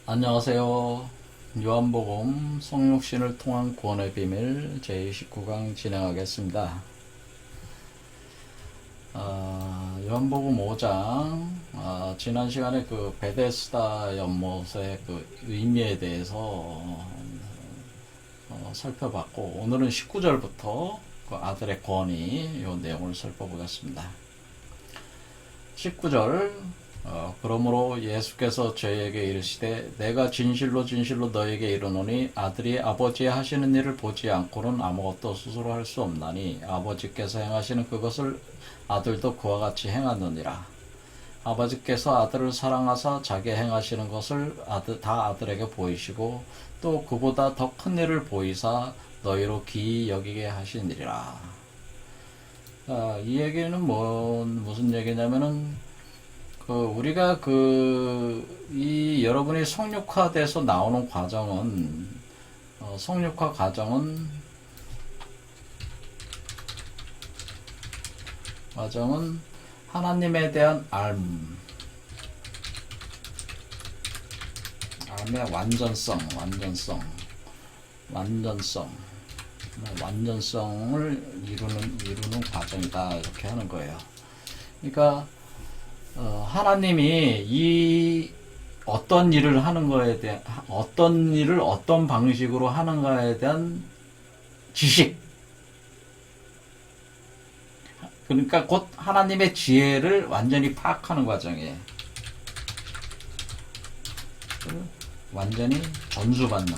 안녕하세요. 요한복음 성육신을 통한 구원의 비밀 제29강 진행하겠습니다. 요한복음 5장 지난 시간에 그 베데스다 연못의 그 의미에 대해서 살펴봤고, 오늘은 19절부터 그 아들의 권위 이 내용을 살펴보겠습니다. 19절 그러므로 예수께서 저희에게 이르시되 내가 진실로 진실로 너에게 이르노니 아들이 아버지의 하시는 일을 보지 않고는 아무것도 스스로 할 수 없나니 아버지께서 행하시는 그것을 아들도 그와 같이 행하느니라. 아버지께서 아들을 사랑하사 자기 행하시는 것을 다 아들에게 보이시고 또 그보다 더 큰 일을 보이사 너희로 기이 여기게 하시니라. 이 얘기는 무슨 얘기냐면은 우리가 이 여러분이 성육화돼서 나오는 과정은, 성육화 과정은 하나님에 대한 알의 완전성을 이루는 과정이다, 이렇게 하는 거예요. 그러니까 하나님이 이 어떤 일을 하는 거에 대한, 어떤 일을 어떤 방식으로 하는가에 대한 지식, 그러니까 곧 하나님의 지혜를 완전히 파악하는 과정이에요. 완전히 전수받는.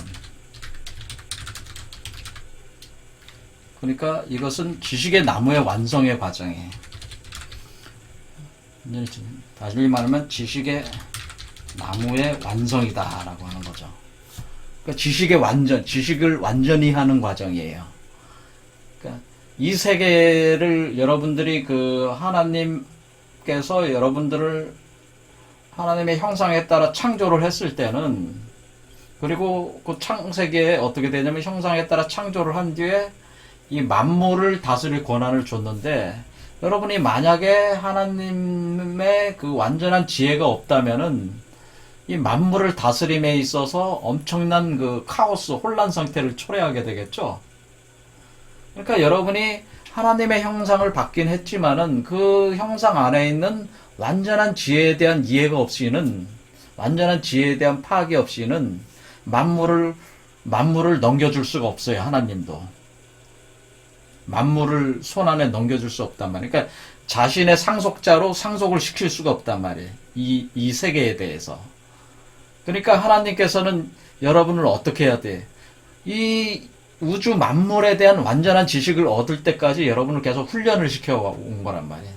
그러니까 이것은 지식의 나무의 완성의 과정이에요. 다시 말하면 지식의 나무의 완성이다 라고 하는 거죠. 그러니까 지식을 완전히 하는 과정이에요. 그러니까 이 세계를 여러분들이 하나님께서 여러분들을 하나님의 형상에 따라 창조를 했을 때는, 그리고 그 창세기에 어떻게 되냐면 형상에 따라 창조를 한 뒤에 이 만물을 다스릴 권한을 줬는데, 여러분이 만약에 하나님의 그 완전한 지혜가 없다면은 이 만물을 다스림에 있어서 엄청난 그 카오스, 혼란 상태를 초래하게 되겠죠. 그러니까 여러분이 하나님의 형상을 받긴 했지만은 그 형상 안에 있는 완전한 지혜에 대한 이해가 없이는, 완전한 지혜에 대한 파악이 없이는 만물을 넘겨줄 수가 없어요. 하나님도 만물을 손안에 넘겨줄 수 없단 말이에요. 그러니까 자신의 상속자로 상속을 시킬 수가 없단 말이에요. 이 세계에 대해서. 그러니까 하나님께서는 여러분을 어떻게 해야 돼? 이 우주 만물에 대한 완전한 지식을 얻을 때까지 여러분을 계속 훈련을 시켜온 거란 말이에요.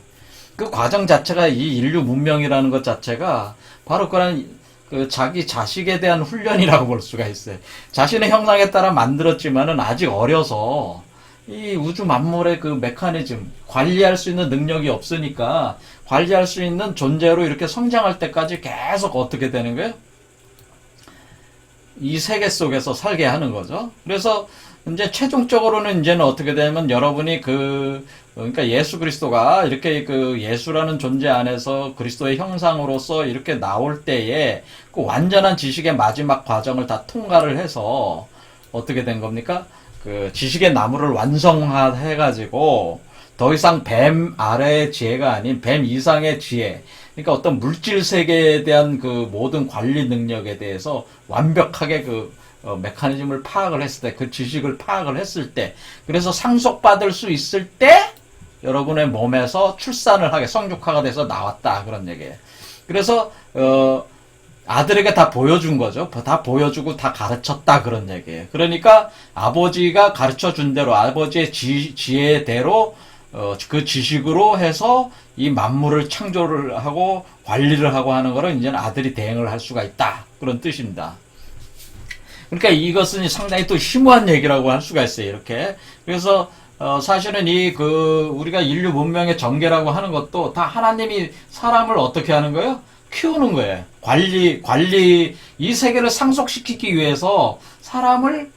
그 과정 자체가, 이 인류 문명이라는 것 자체가 바로 그 자기 자식에 대한 훈련이라고 볼 수가 있어요. 자신의 형상에 따라 만들었지만은 아직 어려서 이 우주 만물의 그 메커니즘, 관리할 수 있는 능력이 없으니까 관리할 수 있는 존재로 이렇게 성장할 때까지 계속 어떻게 되는 거예요? 이 세계 속에서 살게 하는 거죠. 그래서 이제 최종적으로는 이제는 어떻게 되냐면 여러분이 그러니까 예수 그리스도가 이렇게 예수라는 존재 안에서 그리스도의 형상으로서 이렇게 나올 때에 그 완전한 지식의 마지막 과정을 다 통과를 해서 어떻게 된 겁니까? 그 지식의 나무를 완성해가지고 더 이상 뱀 아래의 지혜가 아닌 뱀 이상의 지혜, 그러니까 어떤 물질 세계에 대한 그 모든 관리 능력에 대해서 완벽하게 메커니즘을 파악을 했을 때, 그 지식을 파악을 했을 때, 그래서 상속받을 수 있을 때 여러분의 몸에서 출산을 하게, 성육화가 돼서 나왔다, 그런 얘기예요. 그래서 아들에게 다 보여준 거죠. 다 보여주고 다 가르쳤다, 그런 얘기예요. 그러니까 아버지가 가르쳐준 대로, 아버지의 지혜대로 그 지식으로 해서 이 만물을 창조를 하고 관리를 하고 하는 거를 이제는 아들이 대행을 할 수가 있다, 그런 뜻입니다. 그러니까 이것은 상당히 또 심오한 얘기라고 할 수가 있어요. 이렇게. 그래서 사실은 우리가 인류 문명의 전개라고 하는 것도 다 하나님이 사람을 어떻게 하는 거예요? 키우는 거예요. 이 세계를 상속시키기 위해서 사람을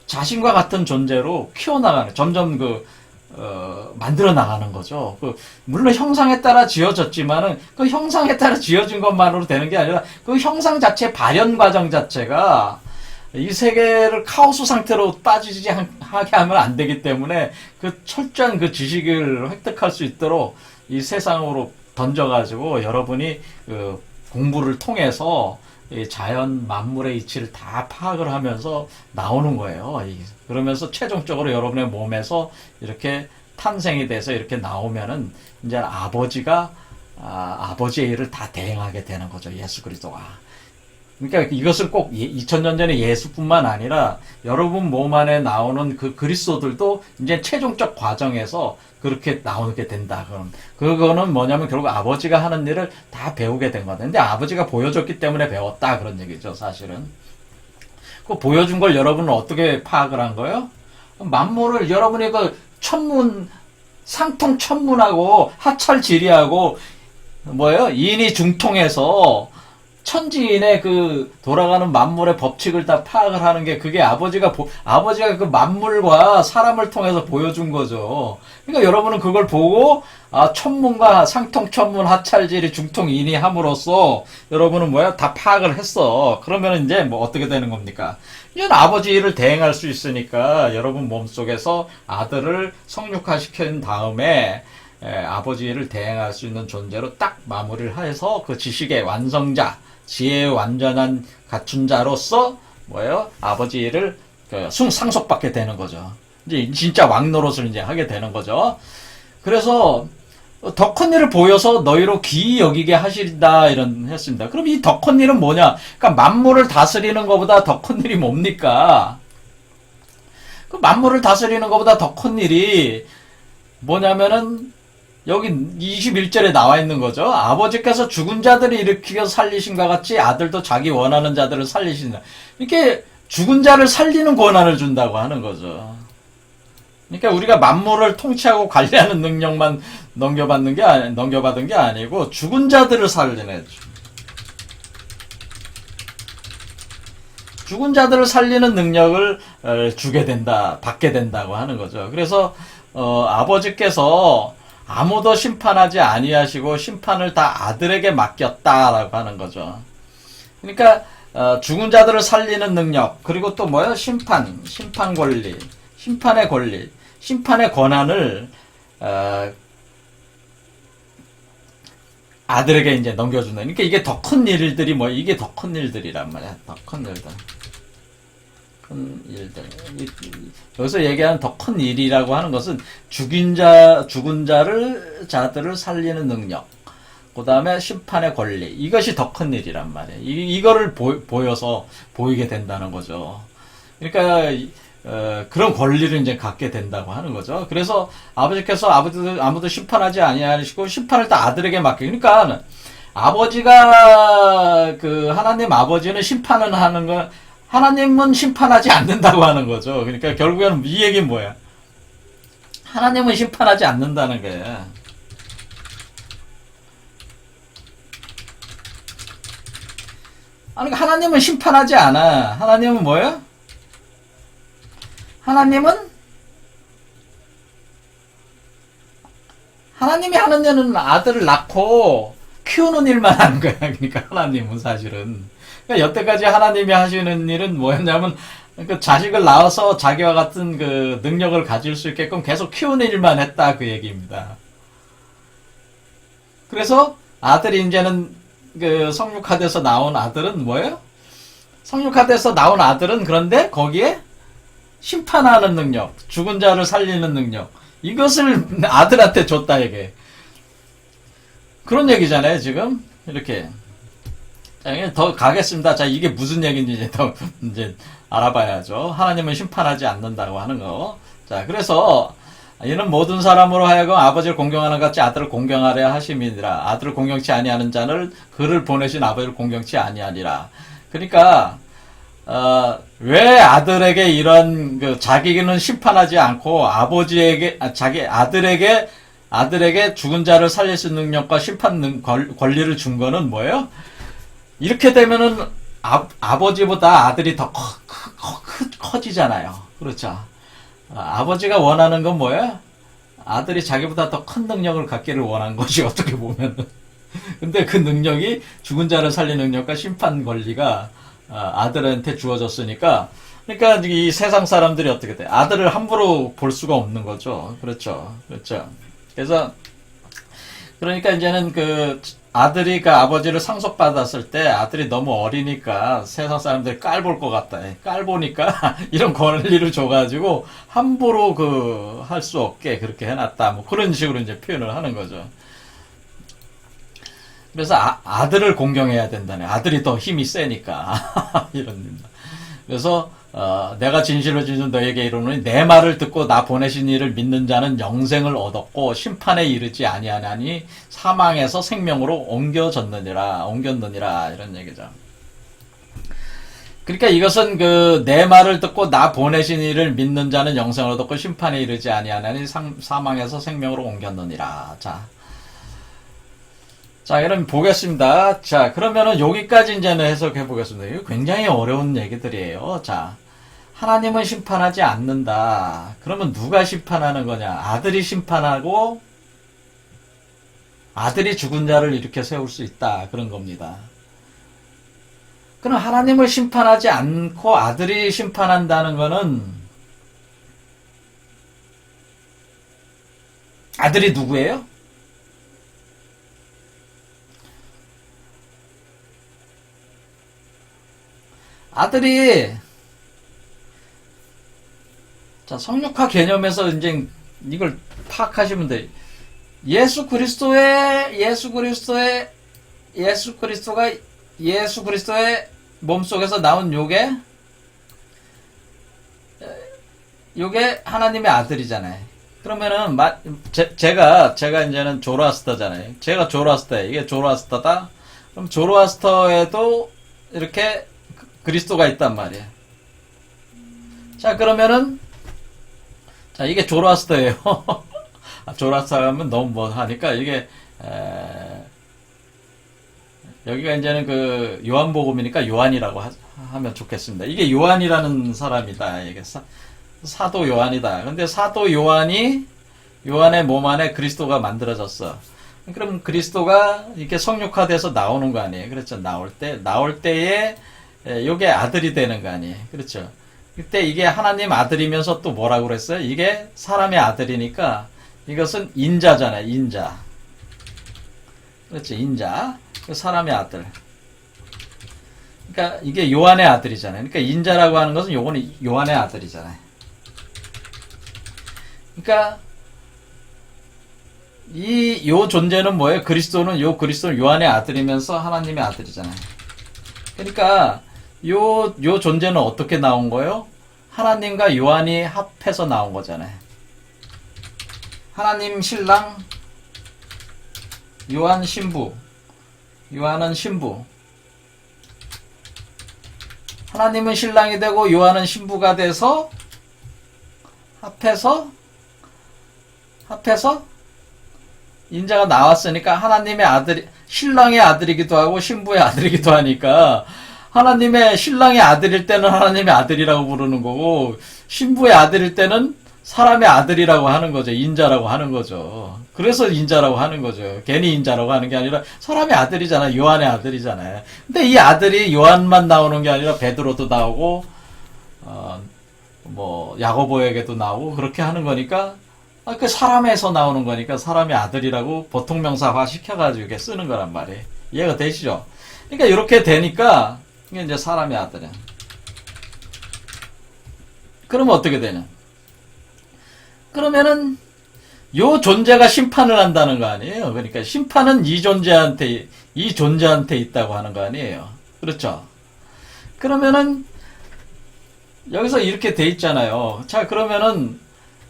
자신과 같은 존재로 키워나가는, 점점 만들어 나가는 거죠. 물론 형상에 따라 지어졌지만은 그 형상에 따라 지어진 것만으로 되는 게 아니라 그 형상 자체 발현 과정 자체가 이 세계를 카오스 상태로 빠지지 하게 하면 안 되기 때문에 그 철저한 그 지식을 획득할 수 있도록 이 세상으로 던져가지고 여러분이 그 공부를 통해서 이 자연 만물의 이치를 다 파악을 하면서 나오는 거예요. 그러면서 최종적으로 여러분의 몸에서 이렇게 탄생이 돼서 이렇게 나오면은 이제 아버지의 일을 다 대행하게 되는 거죠. 예수 그리스도가. 그러니까 이것을 꼭 2000년 전의 예수뿐만 아니라 여러분 몸 안에 나오는 그 그리스도들도 이제 최종적 과정에서 그렇게 나오게 된다. 그거는 뭐냐면 결국 아버지가 하는 일을 다 배우게 된 거다. 근데 아버지가 보여줬기 때문에 배웠다. 그런 얘기죠, 사실은. 그 보여준 걸 여러분은 어떻게 파악을 한 거예요? 만물을 여러분이 그 상통 천문하고 하찰지리하고 인이 중통해서 천지인의 그 돌아가는 만물의 법칙을 다 파악을 하는 게 그게 아버지가 그 만물과 사람을 통해서 보여준 거죠. 그러니까 여러분은 그걸 보고 천문과 상통천문 하찰지리 중통인이 함으로써 여러분은 다 파악을 했어. 그러면 이제 어떻게 되는 겁니까? 이제 아버지 일을 대행할 수 있으니까 여러분 몸속에서 아들을 성육화시킨 다음에 아버지 일을 대행할 수 있는 존재로 딱 마무리를 해서 그 지식의 완성자, 지혜의 완전한 갖춘 자로서 아버지 일을 상속받게 되는 거죠. 이제 진짜 왕 노릇을 이제 하게 되는 거죠. 그래서 더 큰 일을 보여서 너희로 기이 여기게 하시리다 이런 했습니다. 그럼 이 더 큰 일은 뭐냐? 그러니까 만물을 다스리는 것보다 더 큰 일이 뭡니까? 그 만물을 다스리는 것보다 더 큰 일이 뭐냐면은 여기 21절에 나와 있는 거죠. 아버지께서 죽은 자들을 일으키어 살리신과 같이 아들도 자기 원하는 자들을 살리신다. 이렇게 죽은 자를 살리는 권한을 준다고 하는 거죠. 그러니까 우리가 만물을 통치하고 관리하는 능력만 넘겨받은 게 아니고 죽은 자들을 살리는, 죽은 자들을 살리는 능력을 받게 된다고 하는 거죠. 그래서 아버지께서 아무도 심판하지 아니하시고 심판을 다 아들에게 맡겼다라고 하는 거죠. 그러니까 죽은 자들을 살리는 능력, 그리고 또 심판 권리, 심판의 권리, 심판의 권한을 아들에게 이제 넘겨준다. 그러니까 이게 더 큰 일들이 이게 더 큰 일들이란 말이야. 더 큰 일들. 여기서 얘기하는 더 큰 일이라고 하는 것은 죽은 자들을 살리는 능력, 그 다음에 심판의 권리, 이것이 더 큰 일이란 말이에요. 이거를 보여서 보이게 된다는 거죠. 그러니까 그런 권리를 이제 갖게 된다고 하는 거죠. 그래서 아버지께서 아무도 심판하지 아니하시고 심판을 다 아들에게 그러니까 아버지가 하나님 아버지는 심판을 하는 거, 하나님은 심판하지 않는다고 하는 거죠. 그러니까 결국에는 이 얘기는 뭐야? 하나님은 심판하지 않는다는 거예요. 아니, 하나님은 심판하지 않아. 하나님은 뭐야? 하나님이 하는 일은 아들을 낳고 키우는 일만 하는 거야. 그러니까 하나님은 사실은. 그러니까 여태까지 하나님이 하시는 일은 뭐였냐면 그 자식을 낳아서 자기와 같은 그 능력을 가질 수 있게끔 계속 키우는 일만 했다, 그 얘기입니다. 그래서 아들이 이제는 성육화돼서 나온 아들은 뭐예요? 성육화돼서 나온 아들은 그런데 거기에 심판하는 능력, 죽은 자를 살리는 능력, 이것을 아들한테 줬다, 이게. 그런 얘기잖아요, 지금. 이렇게. 자, 더 가겠습니다. 자, 이게 무슨 얘기인지 이제 알아봐야죠. 하나님은 심판하지 않는다고 하는 거. 자, 그래서 이는 모든 사람으로 하여금 아버지를 공경하는 것 같이 아들을 공경하려 하심이니라. 아들을 공경치 아니하는 자는 그를 보내신 아버지를 공경치 아니하니라. 그러니까 왜 아들에게 이런 자기는 심판하지 않고 아버지에게 아들에게 죽은 자를 살릴 수 있는 능력과 심판 권리를 준 거는 뭐예요? 이렇게 되면은 아버지보다 아들이 더 커지잖아요. 그렇죠? 아버지가 원하는 건 뭐예요? 아들이 자기보다 더 큰 능력을 갖기를 원한 것이 어떻게 보면은. 근데 그 능력이 죽은 자를 살리는 능력과 심판 권리가 아들한테 주어졌으니까, 그러니까 이 세상 사람들이 어떻게 돼? 아들을 함부로 볼 수가 없는 거죠. 그렇죠. 그렇죠. 그래서 그러니까 이제는 그 아들이 그 아버지를 상속받았을 때 아들이 너무 어리니까 세상 사람들이 깔볼 것 같다. 깔보니까 이런 권리를 줘가지고 함부로 그 할 수 없게 그렇게 해놨다. 뭐 그런 식으로 이제 표현을 하는 거죠. 그래서 아들을 공경해야 된다네. 아들이 더 힘이 세니까. 이런. 그래서 내가 진실로 진실로 너에게 이르노니 내 말을 듣고 나 보내신 이를 믿는 자는 영생을 얻었고 심판에 이르지 아니하나니 사망에서 생명으로 옮겼느니라 이런 얘기죠. 그러니까 이것은 그 내 말을 듣고 나 보내신 이를 믿는 자는 영생을 얻었고 심판에 이르지 아니하나니 사망에서 생명으로 옮겼느니라. 자, 그럼 보겠습니다. 자, 그러면은 여기까지 이제는 해석해 보겠습니다. 이거 굉장히 어려운 얘기들이에요. 자, 하나님은 심판하지 않는다. 그러면 누가 심판하는 거냐? 아들이 심판하고 아들이 죽은 자를 이렇게 세울 수 있다. 그런 겁니다. 그럼 하나님을 심판하지 않고 아들이 심판한다는 거는 아들이 누구예요? 아들이 자, 성육화 개념에서 이제 이걸 파악하시면 돼. 예수 그리스도가 예수 그리스도의 몸속에서 나온 요게 하나님의 아들이잖아요. 그러면은 제가 이제는 조로아스터잖아요. 제가 조로아스터예요. 이게 조로아스터다. 그럼 조로아스터에도 이렇게 그리스도가 있단 말이에요. 자, 그러면은 자, 이게 조로아스터예요. 조로아스터 하면 너무 뭐 하니까 이게 여기가 이제는 그 요한복음이니까 요한이라고 하면 좋겠습니다. 이게 요한이라는 사람이다. 이게 사도 요한이다. 근데 사도 요한의 몸 안에 그리스도가 만들어졌어. 그럼 그리스도가 이렇게 성육화돼서 나오는 거 아니에요? 그렇죠. 나올 때에 요게 아들이 되는 거 아니에요? 그렇죠. 그때 이게 하나님 아들이면서 또 뭐라고 그랬어요? 이게 사람의 아들이니까 이것은 인자잖아요. 인자. 그렇죠. 인자. 사람의 아들. 그러니까 이게 요한의 아들이잖아요. 그러니까 인자라고 하는 것은 요거는 요한의 아들이잖아요. 그러니까 요 존재는 뭐예요? 그리스도는 요한의 아들이면서 하나님의 아들이잖아요. 그러니까 요 존재는 어떻게 나온 거예요? 하나님과 요한이 합해서 나온 거잖아요. 하나님 신랑, 요한 신부. 요한은 신부. 하나님은 신랑이 되고 요한은 신부가 돼서 합해서 인자가 나왔으니까 하나님의 아들이, 신랑의 아들이기도 하고 신부의 아들이기도 하니까 하나님의 신랑의 아들일 때는 하나님의 아들이라고 부르는 거고 신부의 아들일 때는 사람의 아들이라고 하는 거죠. 인자라고 하는 거죠. 그래서 인자라고 하는 거죠. 괜히 인자라고 하는 게 아니라 사람의 아들이잖아요. 요한의 아들이잖아요. 근데 이 아들이 요한만 나오는 게 아니라 베드로도 나오고 뭐 야고보에게도 나오고 그렇게 하는 거니까 그 사람에서 나오는 거니까 사람의 아들이라고 보통명사화 시켜가지고 이렇게 쓰는 거란 말이에요. 이해가 되시죠? 그러니까 이렇게 되니까 이게 이제 사람의 아들이야. 그러면 어떻게 되냐? 그러면은 요 존재가 심판을 한다는 거 아니에요. 그러니까 심판은 이 존재한테 있다고 하는 거 아니에요. 그렇죠? 그러면은 여기서 이렇게 돼 있잖아요. 자, 그러면은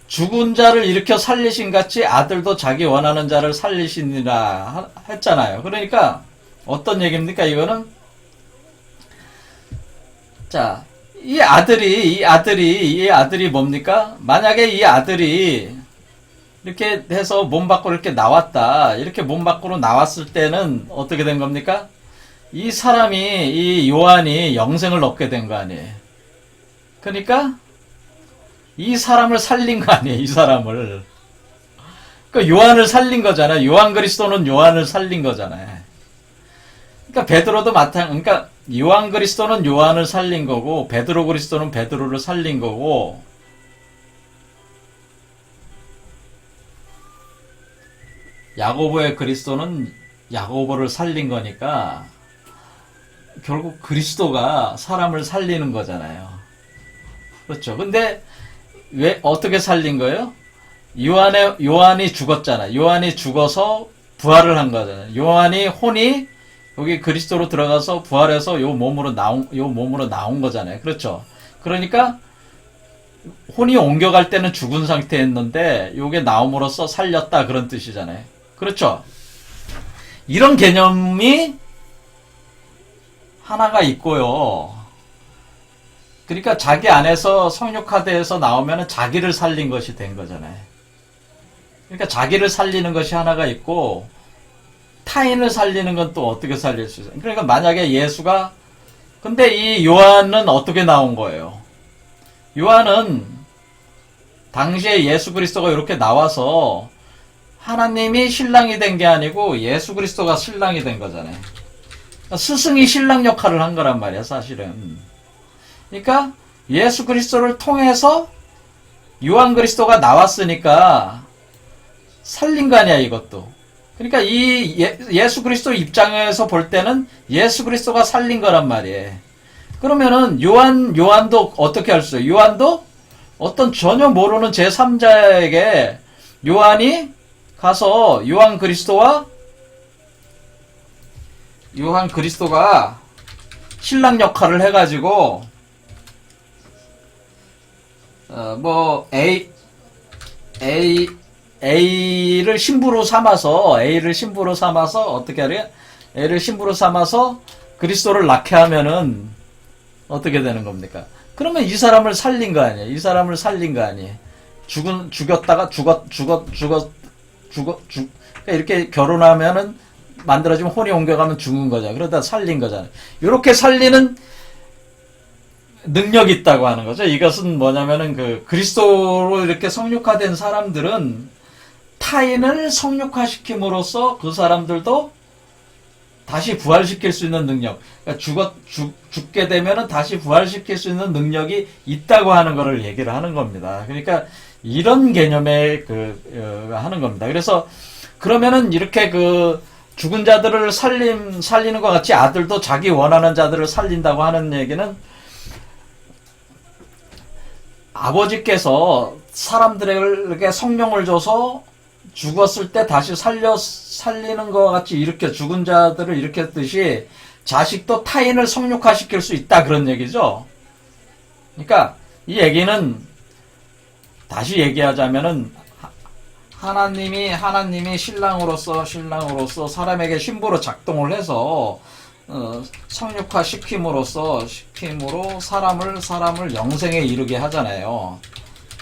죽은 자를 일으켜 살리신 같이 아들도 자기 원하는 자를 살리시니라 했잖아요. 그러니까 어떤 얘기입니까? 이거는 자, 이 아들이 뭡니까? 만약에 이 아들이 이렇게 해서 몸 밖으로 이렇게 나왔다. 이렇게 몸 밖으로 나왔을 때는 어떻게 된 겁니까? 이 사람이, 이 요한이 영생을 얻게 된 거 아니에요. 그러니까 이 사람을 살린 거 아니에요. 이 사람을. 그 요한을 살린 거잖아요. 요한 그리스도는 요한을 살린 거잖아요. 그러니까 베드로도 그러니까 요한 그리스도는 요한을 살린 거고 베드로 그리스도는 베드로를 살린 거고 야고보의 그리스도는 야고보를 살린 거니까 결국 그리스도가 사람을 살리는 거잖아요. 그렇죠. 근데 왜 어떻게 살린 거예요? 요한이 죽었잖아. 요한이 죽어서 부활을 한 거잖아요. 요한이 혼이 여기 그리스도로 들어가서 부활해서 요 몸으로 나온 거잖아요. 그렇죠. 그러니까 혼이 옮겨갈 때는 죽은 상태였는데 요게 나옴으로써 살렸다 그런 뜻이잖아요. 그렇죠. 이런 개념이 하나가 있고요. 그러니까 자기 안에서 성육화돼서 나오면 자기를 살린 것이 된 거잖아요. 그러니까 자기를 살리는 것이 하나가 있고 타인을 살리는 건 또 어떻게 살릴 수 있어요? 그러니까 만약에 예수가 근데 이 요한은 어떻게 나온 거예요? 요한은 당시에 예수 그리스도가 이렇게 나와서 하나님이 신랑이 된 게 아니고 예수 그리스도가 신랑이 된 거잖아요. 그러니까 스승이 신랑 역할을 한 거란 말이야, 사실은. 그러니까 예수 그리스도를 통해서 요한 그리스도가 나왔으니까 살린 거 아니야, 이것도. 그러니까 이 예수 그리스도 입장에서 볼 때는 예수 그리스도가 살린 거란 말이에요. 그러면은 요한도 어떻게 할 수 있어요? 요한도 어떤 전혀 모르는 제3자에게 요한이 가서 요한 그리스도가 신랑 역할을 해가지고 A를 신부로 삼아서 어떻게 하래요? A를 신부로 삼아서 그리스도를 낳게 하면은 어떻게 되는 겁니까? 그러면 이 사람을 살린 거 아니에요? 죽였다가 그러니까 이렇게 결혼하면은 만들어지면 혼이 옮겨가면 죽은 거잖아요. 그러다 살린 거잖아요. 이렇게 살리는 능력이 있다고 하는 거죠. 이것은 뭐냐면은 그리스도로 이렇게 성육화된 사람들은 타인을 성육화시킴으로써 그 사람들도 다시 부활시킬 수 있는 능력. 그러니까 죽게 되면은 다시 부활시킬 수 있는 능력이 있다고 하는 것을 얘기를 하는 겁니다. 그러니까 이런 개념에 하는 겁니다. 그래서 그러면은 이렇게 죽은 자들을 살리는 것 같이 아들도 자기 원하는 자들을 살린다고 하는 얘기는 아버지께서 사람들에게 성령을 줘서 죽었을 때 다시 살리는 것 같이 이렇게 죽은 자들을 일으켰듯이 자식도 타인을 성육화시킬 수 있다 그런 얘기죠. 그러니까 이 얘기는 다시 얘기하자면은 하나님이 신랑으로서 사람에게 신부로 작동을 해서 성육화 시킴으로 사람을 영생에 이르게 하잖아요.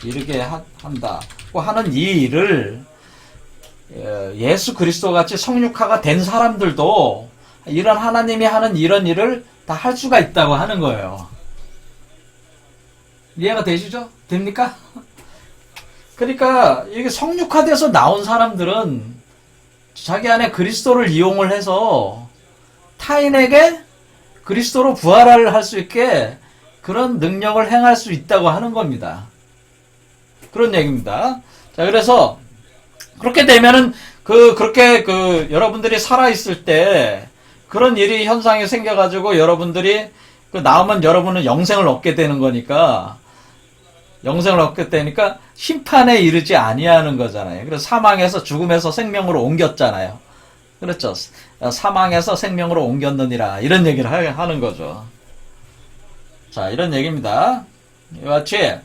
이르게 한다고 하는 이 일을 예수 그리스도 같이 성육화가 된 사람들도 이런 하나님이 하는 이런 일을 다 할 수가 있다고 하는 거예요. 이해가 되시죠? 됩니까? 그러니까 이게 성육화돼서 나온 사람들은 자기 안에 그리스도를 이용을 해서 타인에게 그리스도로 부활을 할 수 있게 그런 능력을 행할 수 있다고 하는 겁니다. 그런 얘기입니다. 자, 그래서 그렇게 되면은 그렇게 여러분들이 살아있을 때 그런 일이 현상이 생겨가지고 여러분들이 나오면 여러분은 영생을 얻게 되는 거니까 심판에 이르지 아니하는 거잖아요. 그래서 사망에서 죽음에서 생명으로 옮겼잖아요. 그렇죠. 사망에서 생명으로 옮겼느니라 이런 얘기를 하는 거죠. 자, 이런 얘기입니다. 이와 같이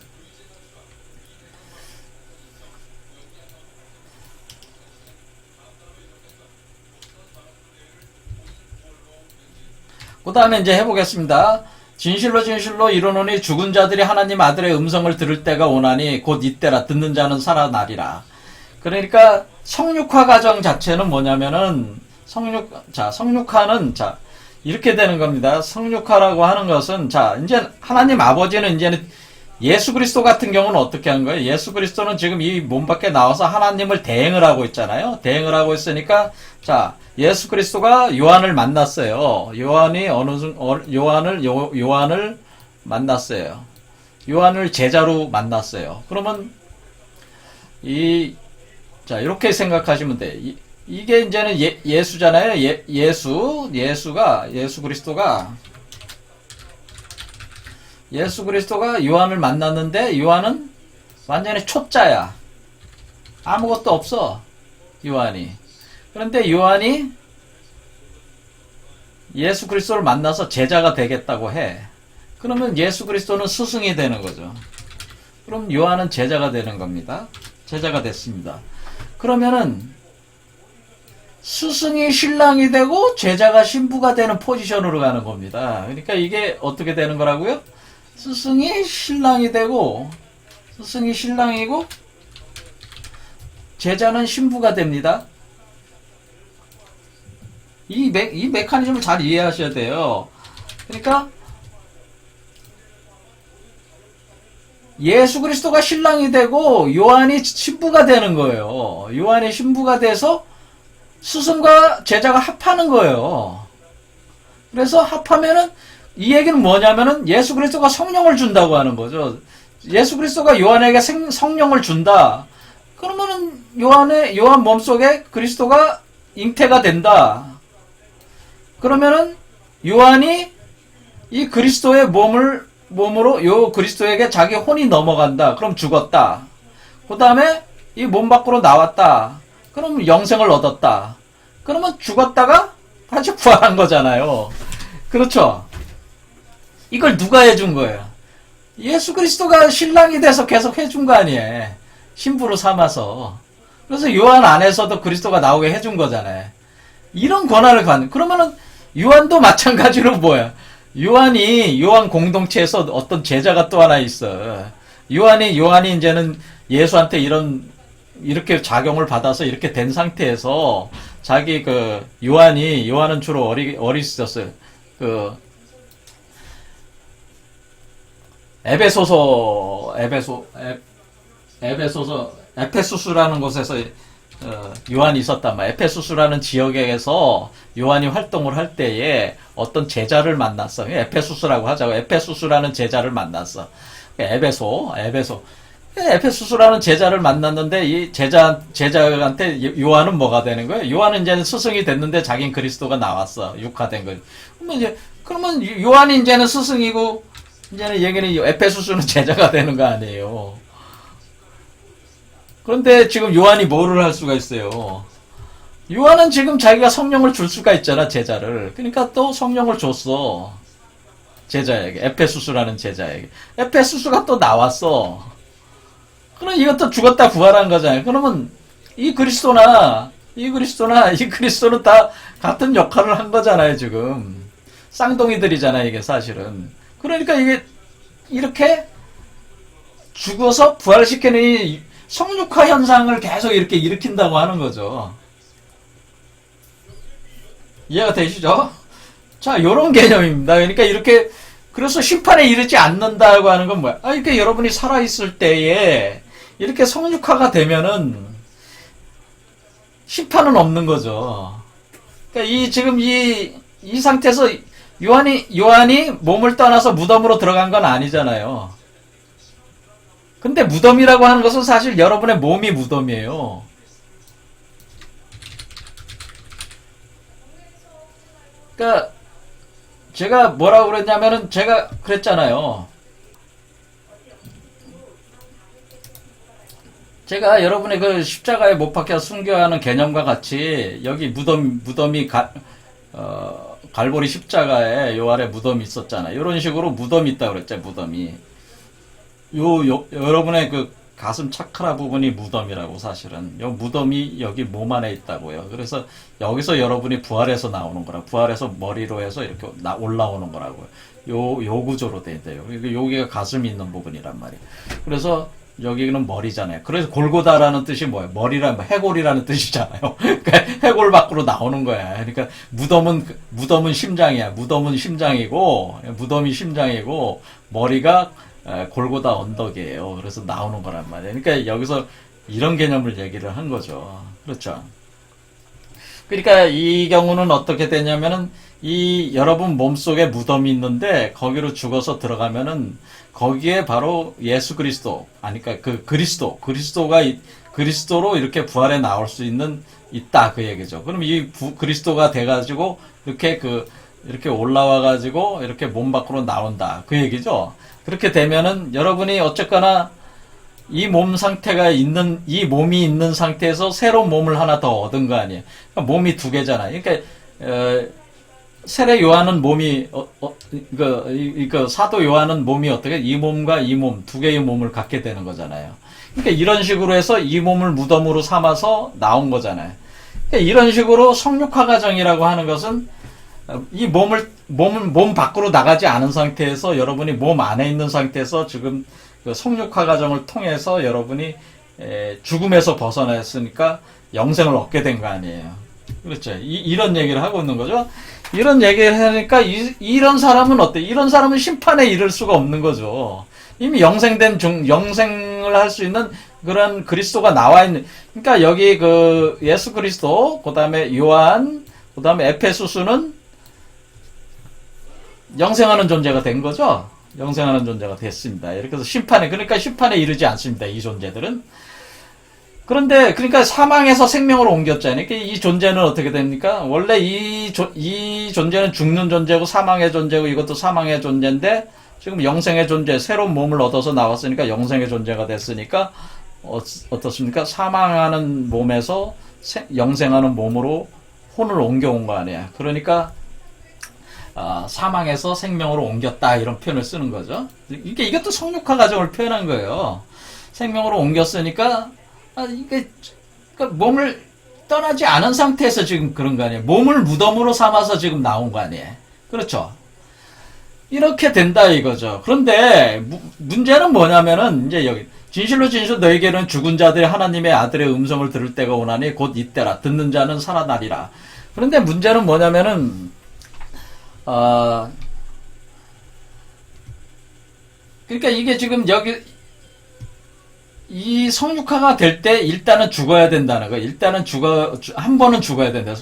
그 다음에 이제 해보겠습니다. 진실로 이르노니 죽은 자들이 하나님 아들의 음성을 들을 때가 오나니 곧 이때라. 듣는 자는 살아나리라. 그러니까 성육화 과정 자체는 뭐냐면은 성육화는 이렇게 되는 겁니다. 성육화라고 하는 것은 이제 하나님 아버지는 이제는 예수 그리스도 같은 경우는 어떻게 한 거예요? 예수 그리스도는 지금 이 몸 밖에 나와서 하나님을 대행을 하고 있잖아요. 대행을 하고 있으니까, 자, 예수 그리스도가 요한을 만났어요. 요한을 만났어요. 요한을 제자로 만났어요. 그러면, 자, 이렇게 생각하시면 돼. 이게 이제는 예수잖아요. 예수 그리스도가 요한을 만났는데, 요한은 완전히 초짜야. 아무것도 없어. 요한이. 그런데 요한이 예수 그리스도를 만나서 제자가 되겠다고 해. 그러면 예수 그리스도는 스승이 되는 거죠. 그럼 요한은 제자가 되는 겁니다. 제자가 됐습니다. 그러면은 스승이 신랑이 되고 제자가 신부가 되는 포지션으로 가는 겁니다. 그러니까 이게 어떻게 되는 거라고요? 스승이 신랑이고 제자는 신부가 됩니다. 이 메커니즘을 잘 이해하셔야 돼요. 그러니까 예수 그리스도가 신랑이 되고 요한이 신부가 되는 거예요. 요한이 신부가 돼서 스승과 제자가 합하는 거예요. 그래서 합하면은 이 얘기는 뭐냐면은 예수 그리스도가 성령을 준다고 하는 거죠. 예수 그리스도가 요한에게 성령을 준다. 그러면은 요한 몸속에 그리스도가 잉태가 된다. 그러면은 요한이 이 그리스도의 몸으로 요 그리스도에게 자기 혼이 넘어간다. 그럼 죽었다. 그 다음에 이 몸 밖으로 나왔다. 그럼 영생을 얻었다. 그러면 죽었다가 다시 부활한 거잖아요. 그렇죠? 이걸 누가 해준 거예요? 예수 그리스도가 신랑이 돼서 계속 해준 거 아니에요. 신부로 삼아서. 그래서 요한 안에서도 그리스도가 나오게 해준 거잖아요. 이런 권한을 받는. 그러면은 요한도 마찬가지로 뭐야? 요한 공동체에서 어떤 제자가 또 하나 있어. 요한이 이제는 예수한테 이렇게 작용을 받아서 이렇게 된 상태에서 자기 요한은 주로 어리었어요. 에페소스라는 곳에서 요한이 있었단 말이야. 에페소스라는 지역에서 요한이 활동을 할 때에 어떤 제자를 만났어. 에페소스라고 하자고. 에페소스라는 제자를 만났어. 에페소스라는 제자를 만났는데 이 제자한테 요한은 뭐가 되는 거야? 요한은 이제는 스승이 됐는데 자긴 그리스도가 나왔어. 육화된 거. 그러면 요한이 이제는 스승이고 이제는 얘기는 에페소스는 제자가 되는 거 아니에요. 그런데 지금 요한이 뭐를 할 수가 있어요? 요한은 지금 자기가 성령을 줄 수가 있잖아, 제자를. 그러니까 또 성령을 줬어. 제자에게. 에페소스라는 제자에게. 에페소스가 또 나왔어. 그럼 이것도 죽었다 부활한 거잖아요. 그러면 이 그리스도는 다 같은 역할을 한 거잖아요, 지금. 쌍둥이들이잖아요, 이게 사실은. 그러니까 이게 이렇게 죽어서 부활시키는 이 성육화 현상을 계속 이렇게 일으킨다고 하는 거죠. 이해가 되시죠? 자, 요런 개념입니다. 그러니까 그래서 심판에 이르지 않는다고 하는 건 뭐야? 이렇게 여러분이 살아있을 때에 이렇게 성육화가 되면은 심판은 없는 거죠. 그러니까 지금 이 상태에서 요한이 몸을 떠나서 무덤으로 들어간 건 아니잖아요. 근데 무덤이라고 하는 것은 사실 여러분의 몸이 무덤이에요. 그러니까 제가 뭐라고 그랬냐면은 제가 그랬잖아요. 제가 여러분의 그 십자가에 못 박혀 순교하는 개념과 같이 여기 무덤이 갈보리 십자가에 요 아래 무덤이 있었잖아요. 이런 식으로 무덤이 있다고 그랬죠, 무덤이. 여러분의 그 가슴 차크라 부분이 무덤이라고 사실은. 요 무덤이 여기 몸 안에 있다고요. 그래서 여기서 여러분이 부활해서 나오는 거라. 부활해서 머리로 해서 이렇게 올라오는 거라고요. 요 구조로 돼 있대요. 여기가 가슴이 있는 부분이란 말이에요. 그래서 여기는 머리잖아요. 그래서 골고다라는 뜻이 뭐예요? 해골이라는 뜻이잖아요. 그러니까 해골 밖으로 나오는 거야. 그러니까 무덤은 심장이야. 무덤이 심장이고 머리가 골고다 언덕이에요. 그래서 나오는 거란 말이에요. 그러니까 여기서 이런 개념을 얘기를 한 거죠. 그렇죠. 그러니까 이 경우는 어떻게 되냐면은 이 여러분 몸속에 무덤이 있는데 거기로 죽어서 들어가면은 거기에 바로 예수 그리스도 아니 그러니까 그 그리스도가 그리스도로 이렇게 부활해 나올 수 있다 그 얘기죠. 그럼 이 그리스도가 돼 가지고 이렇게 올라와 가지고 이렇게 몸 밖으로 나온다 그 얘기죠. 그렇게 되면은 여러분이 어쨌거나 이 몸 상태가 이 몸이 있는 상태에서 새로운 몸을 하나 더 얻은 거 아니에요. 그러니까 몸이 두 개잖아요. 그러니까 세례 요한은 몸이 사도 요한은 몸이 어떻게 이 몸과 이 몸 두 개의 몸을 갖게 되는 거잖아요. 그러니까 이런 식으로 해서 이 몸을 무덤으로 삼아서 나온 거잖아요. 그러니까 이런 식으로 성육화 과정이라고 하는 것은 이 몸 밖으로 나가지 않은 상태에서 여러분이 몸 안에 있는 상태에서 지금 그 성육화 과정을 통해서 여러분이 죽음에서 벗어났으니까 영생을 얻게 된 거 아니에요. 그렇죠. 이런 얘기를 하고 있는 거죠. 이런 얘기를 하니까 이런 사람은 어때? 이런 사람은 심판에 이를 수가 없는 거죠. 이미 영생을 할 수 있는 그런 그리스도가 나와 있는. 그러니까 여기 그 예수 그리스도, 그다음에 요한, 그다음에 에페소스는 영생하는 존재가 된 거죠. 영생하는 존재가 됐습니다. 이렇게 해서 그러니까 심판에 이르지 않습니다. 이 존재들은. 그런데 그러니까 사망에서 생명으로 옮겼잖아요. 그러니까 이 존재는 어떻게 됩니까? 원래 이 존재는 죽는 존재고 사망의 존재고 이것도 사망의 존재인데 지금 영생의 존재, 새로운 몸을 얻어서 나왔으니까 영생의 존재가 됐으니까 어떻습니까? 사망하는 몸에서 영생하는 몸으로 혼을 옮겨온 거 아니에요. 그러니까 사망에서 생명으로 옮겼다 이런 표현을 쓰는 거죠. 이것도 성육화 과정을 표현한 거예요. 생명으로 옮겼으니까 이게 그러니까 몸을 떠나지 않은 상태에서 지금 그런 거 아니에요. 몸을 무덤으로 삼아서 지금 나온 거 아니에요. 그렇죠. 이렇게 된다 이거죠. 그런데 문제는 뭐냐면은 이제 여기 진실로 너에게는 죽은 자들이 하나님의 아들의 음성을 들을 때가 오나니 곧 이때라. 듣는 자는 살아나리라. 그런데 문제는 뭐냐면은 그러니까 이게 지금 여기 이 성육화가 될 때 일단은 죽어야 된다는 거. 일단은 한 번은 죽어야 된다.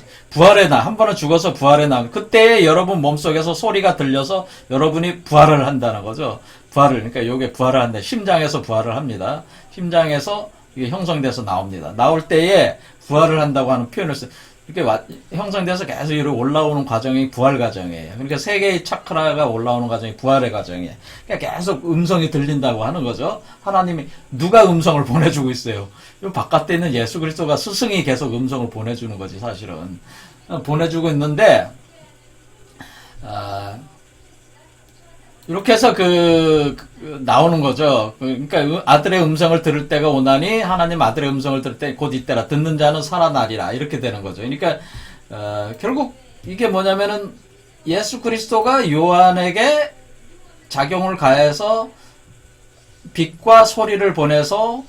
한 번은 죽어서 부활해 나. 그때 여러분 몸속에서 소리가 들려서 여러분이 부활을 한다는 거죠. 그러니까 요게 부활을 한다. 심장에서 부활을 합니다. 심장에서 이게 형성돼서 나옵니다. 나올 때에 부활을 한다고 하는 표현을 써요. 이렇게 형성돼서 계속 이렇게 올라오는 과정이 부활 과정이에요. 그러니까 세 개의 차크라가 올라오는 과정이 부활의 과정이에요. 그러니까 계속 음성이 들린다고 하는 거죠. 하나님이 누가 음성을 보내주고 있어요. 이 바깥에 있는 예수 그리스도가 스승이 계속 음성을 보내주는 거지 사실은. 보내주고 있는데 이렇게 해서 나오는 거죠. 그러니까 아들의 음성을 들을 때가 오나니 하나님 아들의 음성을 들을 때 곧 이때라. 듣는 자는 살아나리라. 이렇게 되는 거죠. 그러니까 결국 이게 뭐냐면은 예수 그리스도가 요한에게 작용을 가해서 빛과 소리를 보내서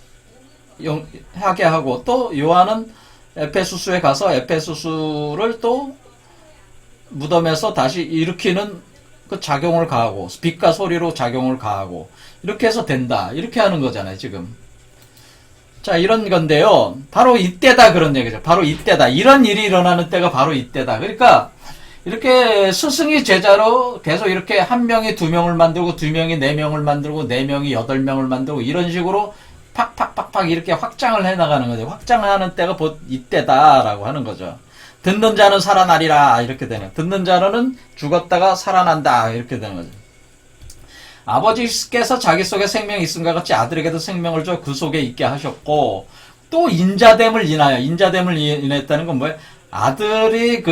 하게 하고 또 요한은 에페소스에 가서 에페소스를 또 무덤에서 다시 일으키는 그 작용을 가하고 빛과 소리로 작용을 가하고 이렇게 해서 된다 이렇게 하는 거잖아요 지금. 자 이런 건데요 바로 이때다 그런 얘기죠. 바로 이때다. 이런 일이 일어나는 때가 바로 이때다. 그러니까 이렇게 스승이 제자로 계속 이렇게 한 명이 두 명을 만들고 두 명이 네 명을 만들고 네 명이 여덟 명을 만들고 이런 식으로 팍팍팍팍 이렇게 확장을 해나가는 거죠. 확장하는 때가 곧 이때다라고 하는 거죠. 듣는 자는 살아나리라 이렇게 되네요. 듣는 자는 죽었다가 살아난다 이렇게 되는 거죠. 아버지께서 자기 속에 생명이 있음과 같이 아들에게도 생명을 줘 그 속에 있게 하셨고 또 인자됨을 인했다는 건 뭐예요? 아들이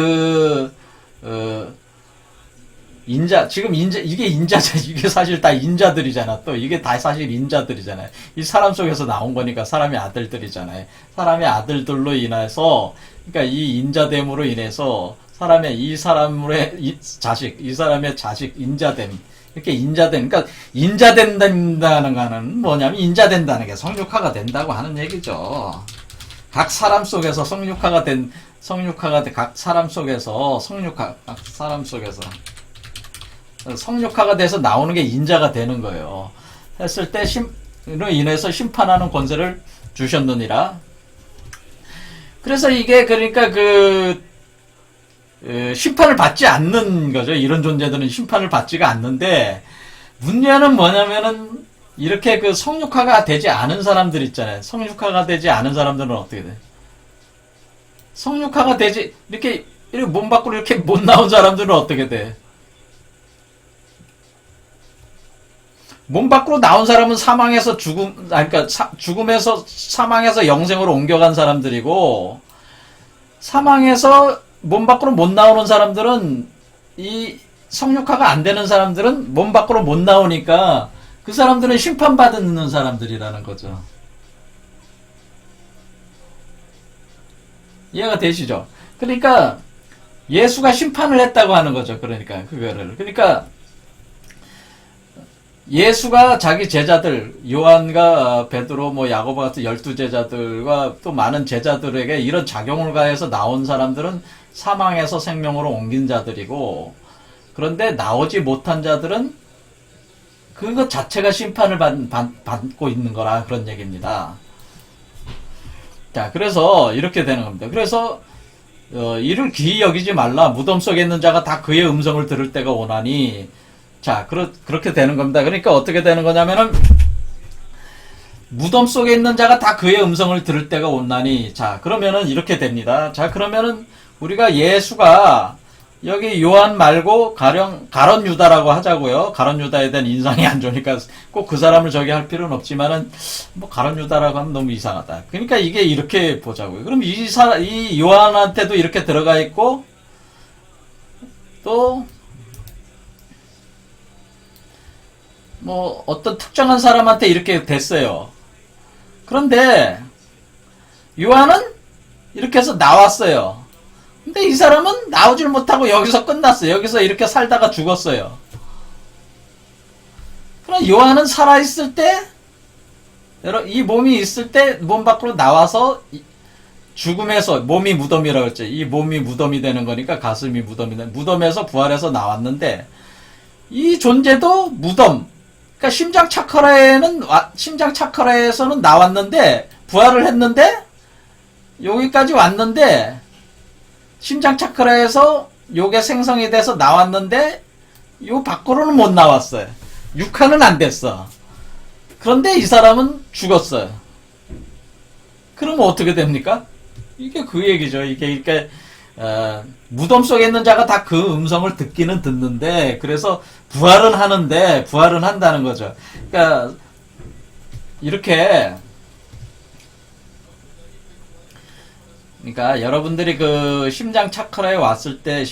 이게 사실 다 인자들이잖아. 또 이게 다 사실 인자들이잖아요. 이 사람 속에서 나온 거니까 사람의 아들들이잖아요. 사람의 아들들로 인해서, 그러니까 이 인자됨으로 인해서 이 사람의 자식, 인자됨. 이렇게 그러니까 인자된다는 거는 뭐냐면 인자된다는 게 성육화가 된다고 하는 얘기죠. 각 사람 속에서 각 사람 속에서 성육화가 돼서 나오는 게 인자가 되는 거예요. 했을 때 로 인해서 심판하는 권세를 주셨느니라. 그래서 이게 그러니까 심판을 받지 않는 거죠. 이런 존재들은 심판을 받지가 않는데, 문제는 뭐냐면은 이렇게 성육화가 되지 않은 사람들 있잖아요. 성육화가 되지 않은 사람들은 어떻게 돼? 성육화가 되지 이렇게 몸 밖으로 이렇게 못 나온 사람들은 어떻게 돼? 몸 밖으로 나온 사람은 사망에서 그러니까 죽음에서 사망에서 영생으로 옮겨간 사람들이고, 사망에서 몸 밖으로 못 나오는 사람들은, 이 성육화가 안 되는 사람들은 몸 밖으로 못 나오니까 그 사람들은 심판받는 사람들이라는 거죠. 이해가 되시죠? 그러니까 예수가 심판을 했다고 하는 거죠. 그러니까 그러니까 예수가 자기 제자들, 요한과 베드로, 야고보 같은 12제자들과 또 많은 제자들에게 이런 작용을 가해서 나온 사람들은 사망에서 생명으로 옮긴 자들이고, 그런데 나오지 못한 자들은 그것 자체가 심판을 받고 있는 거라, 그런 얘기입니다. 자, 그래서 이렇게 되는 겁니다. 그래서 이를 귀히 여기지 말라. 무덤 속에 있는 자가 다 그의 음성을 들을 때가 오나니. 자, 그렇게 되는 겁니다. 그러니까 어떻게 되는 거냐면은, 무덤 속에 있는 자가 다 그의 음성을 들을 때가 오나니. 자, 그러면은 이렇게 됩니다. 자, 그러면은 우리가 예수가 여기 요한 말고 가룟 유다라고 하자고요. 가룟 유다에 대한 인상이 안 좋으니까 꼭 그 사람을 저기 할 필요는 없지만은, 가룟 유다라고 하면 너무 이상하다. 그러니까 이게 이렇게 보자고요. 그럼 이 요한한테도 이렇게 들어가 있고, 또 어떤 특정한 사람한테 이렇게 됐어요. 그런데 요한은 이렇게 해서 나왔어요. 근데 이 사람은 나오질 못하고 여기서 끝났어요. 여기서 이렇게 살다가 죽었어요. 그럼 요한은 살아있을 때, 이 몸이 있을 때 몸 밖으로 나와서 죽음에서, 몸이 무덤이라고 했죠. 이 몸이 무덤이 되는 거니까 가슴이 무덤에서 부활해서 나왔는데, 이 존재도 무덤, 그러니까 심장 차크라에서는 나왔는데, 부활을 했는데, 여기까지 왔는데, 심장 차크라에서 요게 생성이 돼서 나왔는데, 요 밖으로는 못 나왔어요. 육화는 안 됐어. 그런데 이 사람은 죽었어요. 그러면 어떻게 됩니까? 이게 그 얘기죠. 이게, 그러니까, 무덤 속에 있는 자가 다 그 음성을 듣기는 듣는데, 그래서 부활은 한다는 거죠. 그러니까, 이렇게, 그러니까 여러분들이 심장 차크라에 왔을 때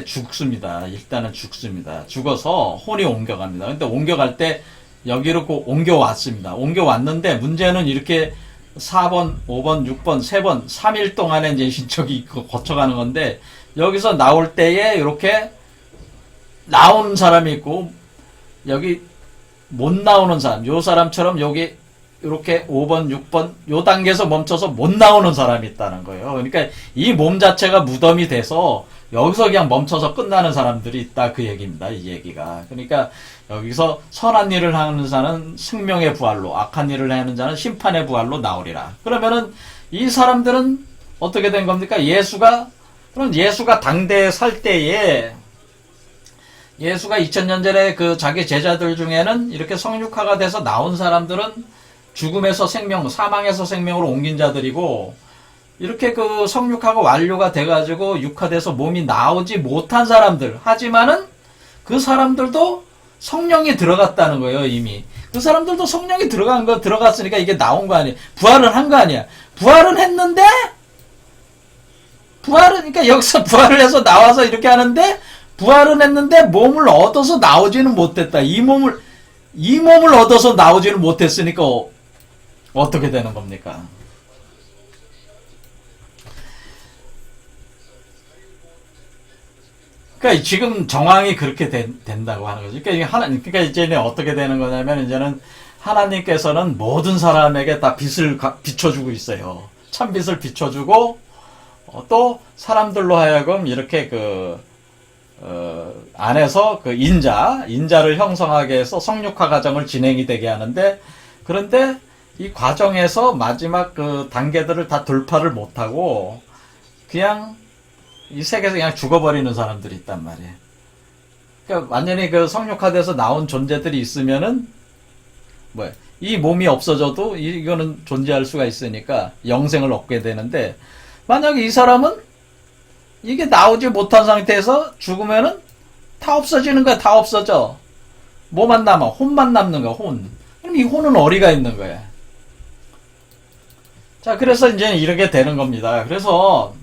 죽습니다. 일단은 죽습니다. 죽어서 혼이 옮겨갑니다. 근데 옮겨갈 때 여기로 옮겨왔습니다. 옮겨왔는데 문제는 이렇게 4번, 5번, 6번, 3번, 3일 동안에 이제 신척이 거쳐가는 건데, 여기서 나올 때에 이렇게 나오는 사람이 있고, 여기 못 나오는 사람, 요 사람처럼 여기 이렇게 5번, 6번, 요 단계에서 멈춰서 못 나오는 사람이 있다는 거예요. 그러니까 이 몸 자체가 무덤이 돼서 여기서 그냥 멈춰서 끝나는 사람들이 있다, 그 얘기입니다. 이 얘기가. 그러니까 여기서 선한 일을 하는 자는 생명의 부활로, 악한 일을 하는 자는 심판의 부활로 나오리라. 그러면은 이 사람들은 어떻게 된 겁니까? 그럼 예수가 당대에 살 때에, 예수가 2000년 전에 자기 제자들 중에는 이렇게 성육화가 돼서 나온 사람들은 죽음에서 사망에서 생명으로 옮긴 자들이고, 이렇게 성육화가 완료가 돼가지고 육화돼서 몸이 나오지 못한 사람들, 하지만은 그 사람들도 성령이 들어갔다는 거예요, 이미. 그 사람들도 성령이 들어갔으니까 이게 나온 거 아니에요. 부활은 한 거 아니야. 부활은 했는데, 그러니까 여기서 부활을 해서 나와서 이렇게 하는데, 부활은 했는데 몸을 얻어서 나오지는 못했다. 이 몸을 얻어서 나오지는 못했으니까 어떻게 되는 겁니까? 그러니까 지금 정황이 그렇게 된다고 하는 거죠. 그러니까 이제는 어떻게 되는 거냐면, 이제는 하나님께서는 모든 사람에게 다 빛을 비춰주고 있어요. 참빛을 비춰주고, 또 사람들로 하여금 이렇게 안에서 그 인자를 형성하게 해서 성육화 과정을 진행이 되게 하는데, 그런데 이 과정에서 마지막 그 단계들을 다 돌파를 못하고 그냥 이 세계에서 그냥 죽어버리는 사람들이 있단 말이에요. 그러니까 완전히 그 성육화돼서 나온 존재들이 있으면은 이 몸이 없어져도 이거는 존재할 수가 있으니까 영생을 얻게 되는데, 만약에 이 사람은 이게 나오지 못한 상태에서 죽으면은 다 없어지는 거야. 다 없어져. 뭐만 남아? 혼만 남는 거야. 혼. 그럼 이 혼은 어디가 있는 거야? 자, 그래서 이제 이렇게 되는 겁니다. 그래서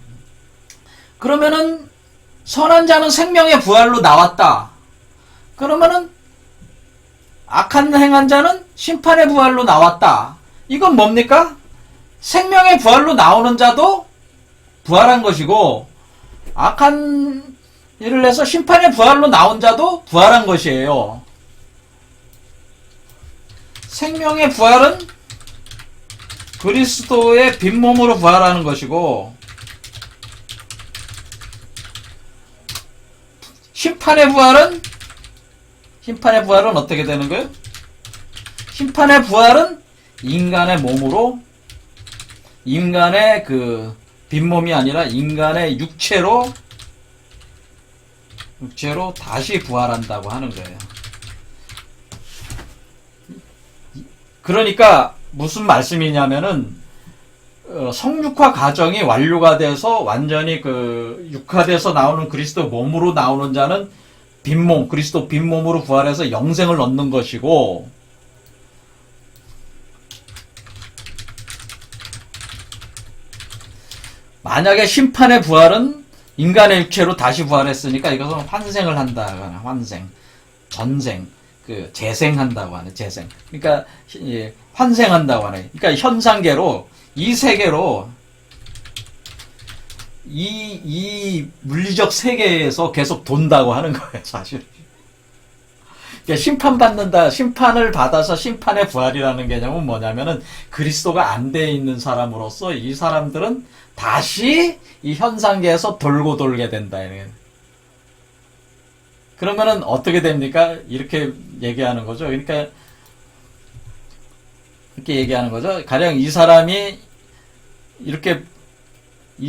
그러면은 선한 자는 생명의 부활로 나왔다. 그러면은 악한 행한 자는 심판의 부활로 나왔다. 이건 뭡니까? 생명의 부활로 나오는 자도 부활한 것이고, 악한 일을 해서 심판의 부활로 나온 자도 부활한 것이에요. 생명의 부활은 그리스도의 빈몸으로 부활하는 것이고, 심판의 부활은 어떻게 되는 거예요? 심판의 부활은 인간의 몸으로, 인간의 그 빈몸이 아니라 인간의 육체로 다시 부활한다고 하는 거예요. 그러니까 무슨 말씀이냐면은 성육화 과정이 완료가 돼서 완전히 그 육화돼서 나오는 그리스도 몸으로 나오는 자는 빈몸, 그리스도 빈몸으로 부활해서 영생을 얻는 것이고, 만약에 심판의 부활은 인간의 육체로 다시 부활했으니까 이것은 환생을 한다고 하는, 환생, 전생, 그 재생한다고 하네, 재생. 그러니까 환생한다고 하네. 그러니까 현상계로, 이 세계로, 이 물리적 세계에서 계속 돈다고 하는 거예요, 사실. 그러니까 심판을 받아서 심판의 부활이라는 개념은 뭐냐면은 그리스도가 안 돼 있는 사람으로서 이 사람들은 다시 이 현상계에서 돌고 돌게 된다. 그러면은 어떻게 됩니까? 이렇게 얘기하는 거죠. 그러니까 이렇게 얘기하는 거죠. 가령 이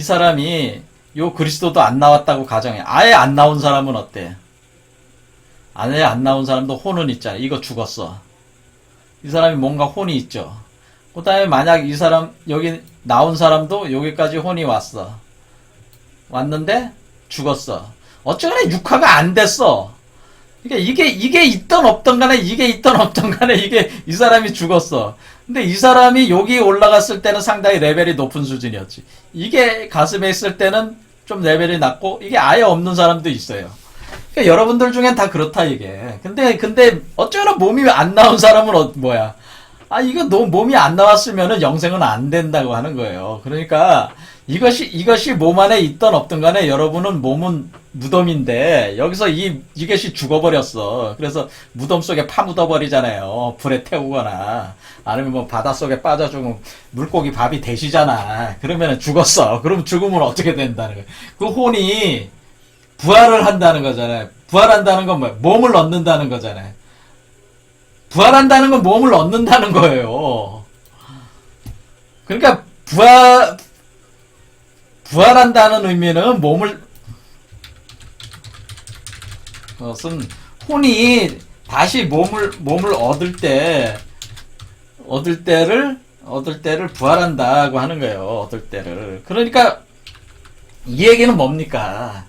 사람이 요 그리스도도 안 나왔다고 가정해. 아예 안 나온 사람은 어때? 아예 안 나온 사람도 혼은 있잖아. 이거 죽었어. 이 사람이 뭔가 혼이 있죠. 그 다음에 만약 이 사람, 여기 나온 사람도 여기까지 혼이 왔는데 죽었어. 어쩌거나 육화가 안 됐어. 그러니까 이게 있던 없던 간에 이 사람이 죽었어. 근데 이 사람이 여기 올라갔을 때는 상당히 레벨이 높은 수준이었지. 이게 가슴에 있을 때는 좀 레벨이 낮고, 이게 아예 없는 사람도 있어요. 그러니까 여러분들 중엔 다 그렇다, 이게. 근데 어쩌나 몸이 안 나온 사람은 뭐야? 이거 몸이 안 나왔으면은 영생은 안 된다고 하는 거예요. 그러니까 이것이 몸 안에 있던 없던 간에 여러분은 몸은 무덤인데, 여기서 이것이 죽어버렸어. 그래서 무덤 속에 파묻어버리잖아요. 불에 태우거나, 아니면 뭐 바닷속에 빠져주면 물고기 밥이 되시잖아. 그러면은 죽었어. 그럼 죽으면 어떻게 된다는 거예요? 그 혼이 부활을 한다는 거잖아요. 부활한다는 건 뭐야? 몸을 얻는다는 거잖아요. 부활한다는 건 몸을 얻는다는 거예요. 그러니까 부활한다는 의미는 그것은 혼이 다시 몸을 얻을 때를 부활한다고 하는 거예요. 얻을 때를. 그러니까 이 얘기는 뭡니까?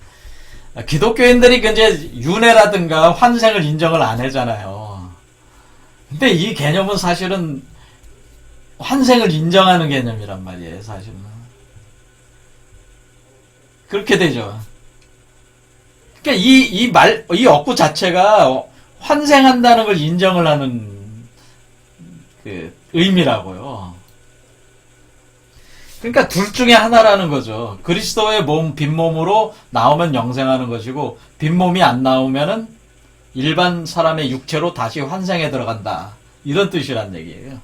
기독교인들이 이제 윤회라든가 환생을 인정을 안 하잖아요. 근데 이 개념은 사실은 환생을 인정하는 개념이란 말이에요, 사실은. 그렇게 되죠. 그러니까 이 억구 자체가 환생한다는 걸 인정을 하는 그 의미라고요. 그러니까 둘 중에 하나라는 거죠. 그리스도의 빈몸으로 나오면 영생하는 것이고, 빈몸이 안 나오면은 일반 사람의 육체로 다시 환생에 들어간다. 이런 뜻이란 얘기예요.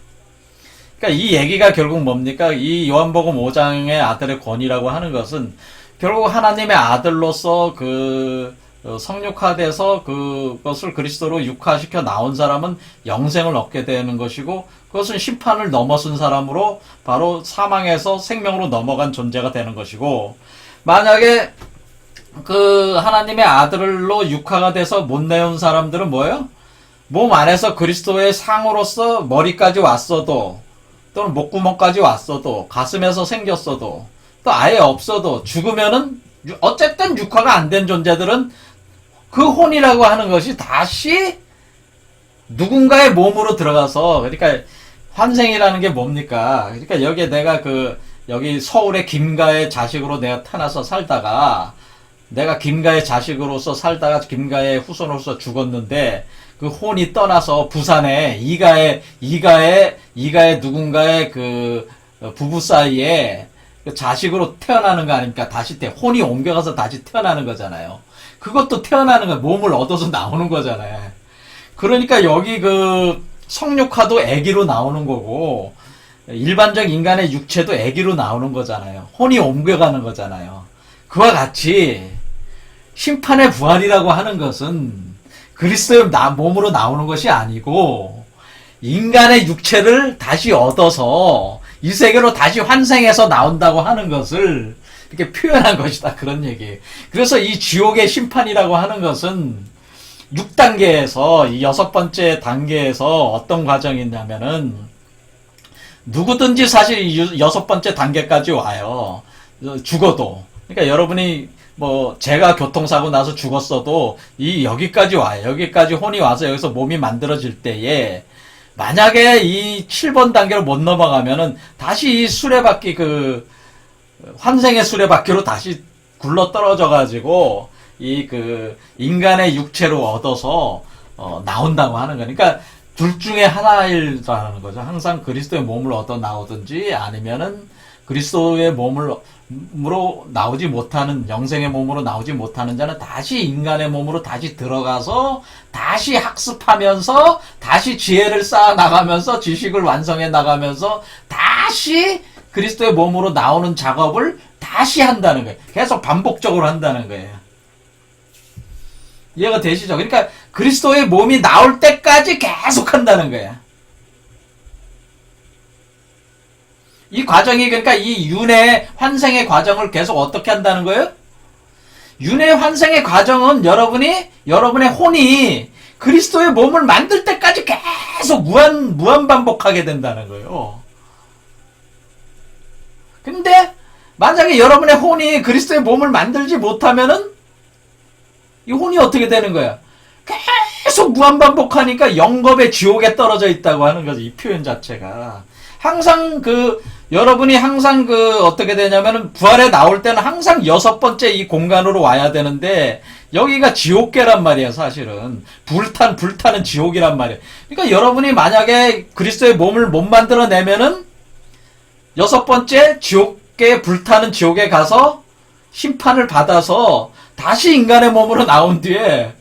그러니까 이 얘기가 결국 뭡니까? 이 요한복음 5장의 아들의 권위라고 하는 것은 결국 하나님의 아들로서 그 성육화돼서 그것을 그리스도로 육화시켜 나온 사람은 영생을 얻게 되는 것이고, 그것은 심판을 넘어선 사람으로 바로 사망에서 생명으로 넘어간 존재가 되는 것이고, 만약에 그 하나님의 아들로 육화가 돼서 못 내온 사람들은 뭐예요? 몸 안에서 그리스도의 상으로서 머리까지 왔어도, 또는 목구멍까지 왔어도, 가슴에서 생겼어도, 또 아예 없어도, 죽으면은 어쨌든 육화가 안 된 존재들은 그 혼이라고 하는 것이 다시 누군가의 몸으로 들어가서, 그러니까 환생이라는 게 뭡니까? 그러니까 여기에 내가 여기 서울의 김가의 자식으로 내가 태어나서 살다가, 내가 김가의 자식으로서 살다가 김가의 후손으로서 죽었는데, 그 혼이 떠나서 부산에 이가의 누군가의 그 부부 사이에 그 자식으로 태어나는 거 아닙니까? 다시 혼이 옮겨가서 다시 태어나는 거잖아요. 그것도 태어나는 거, 몸을 얻어서 나오는 거잖아요. 그러니까 여기 그 성육화도 아기로 나오는 거고, 일반적 인간의 육체도 아기로 나오는 거잖아요. 혼이 옮겨가는 거잖아요. 그와 같이 심판의 부활이라고 하는 것은 그리스도의 몸으로 나오는 것이 아니고, 인간의 육체를 다시 얻어서 이 세계로 다시 환생해서 나온다고 하는 것을 이렇게 표현한 것이다. 그런 얘기예요. 그래서 이 지옥의 심판이라고 하는 것은 6단계에서, 이 6번째 단계에서 어떤 과정이 있냐면은, 누구든지 사실 이 6번째 단계까지 와요. 죽어도. 그러니까 여러분이 제가 교통사고 나서 죽었어도 여기까지 와요. 여기까지 혼이 와서 여기서 몸이 만들어질 때에, 만약에 이 7번 단계로 못 넘어가면은 다시 이 수레바퀴, 환생의 수레바퀴로 다시 굴러 떨어져가지고 인간의 육체로 얻어서 나온다고 하는 거니까, 둘 중에 하나라는 거죠. 항상 그리스도의 몸을 얻어 나오든지, 아니면은 그리스도의 몸으로 나오지 못하는, 영생의 몸으로 나오지 못하는 자는 다시 인간의 몸으로 다시 들어가서 다시 학습하면서 다시 지혜를 쌓아 나가면서 지식을 완성해 나가면서 다시 그리스도의 몸으로 나오는 작업을 다시 한다는 거예요. 계속 반복적으로 한다는 거예요. 이해가 되시죠? 그러니까 그리스도의 몸이 나올 때까지 계속 한다는 거예요. 이 과정이, 그러니까 이 윤회 환생의 과정을 계속 어떻게 한다는 거예요? 윤회 환생의 과정은 여러분의 혼이 그리스도의 몸을 만들 때까지 계속 무한 반복하게 된다는 거예요. 근데 만약에 여러분의 혼이 그리스도의 몸을 만들지 못하면은 이 혼이 어떻게 되는 거야? 계속 무한반복하니까 영겁의 지옥에 떨어져 있다고 하는 거지, 이 표현 자체가. 항상 여러분이 항상 어떻게 되냐면은, 부활에 나올 때는 항상 6번째 이 공간으로 와야 되는데, 여기가 지옥계란 말이야, 사실은. 불타는 지옥이란 말이야. 그러니까 여러분이 만약에 그리스도의 몸을 못 만들어내면은, 6번째 불타는 지옥에 가서 심판을 받아서 다시 인간의 몸으로 나온 뒤에